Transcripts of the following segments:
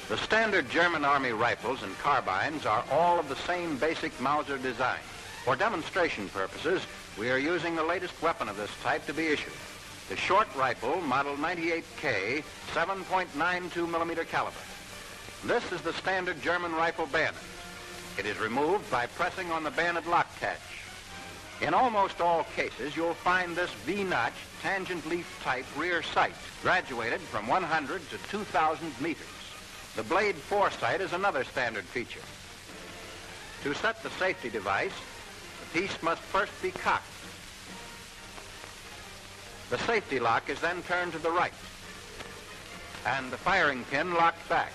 The standard German Army rifles and carbines are all of the same basic Mauser design. For demonstration purposes, we are using the latest weapon of this type to be issued, the short rifle Model 98K 7.92 millimeter caliber. This is the standard German rifle bayonet. It is removed by pressing on the bayonet lock catch. In almost all cases, you'll find this V-notch tangent leaf type rear sight graduated from 100 to 2,000 meters. The blade foresight is another standard feature. To set the safety device, the piece must first be cocked. The safety lock is then turned to the right, and the firing pin locked back.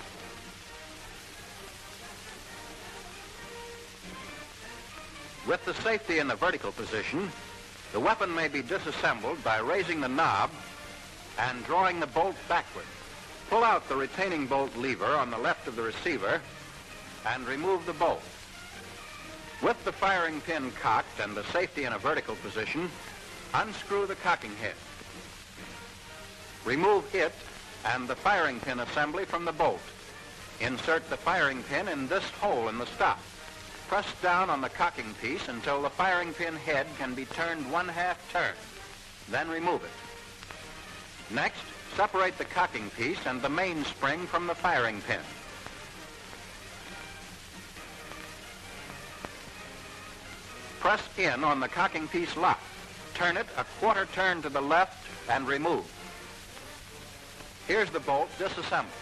With the safety in the vertical position, the weapon may be disassembled by raising the knob and drawing the bolt backward. Pull out the retaining bolt lever on the left of the receiver and remove the bolt. With the firing pin cocked and the safety in a vertical position, unscrew the cocking head. Remove it and the firing pin assembly from the bolt. Insert the firing pin in this hole in the stock. Press down on the cocking piece until the firing pin head can be turned 1/2 turn. Then remove it. Next, separate the cocking piece and the mainspring from the firing pin. Press in on the cocking piece lock. Turn it 1/4 turn to the left and remove. Here's the bolt disassembled.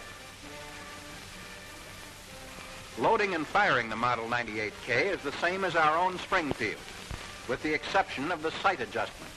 Loading and firing the Model 98K is the same as our own Springfield, with the exception of the sight adjustment.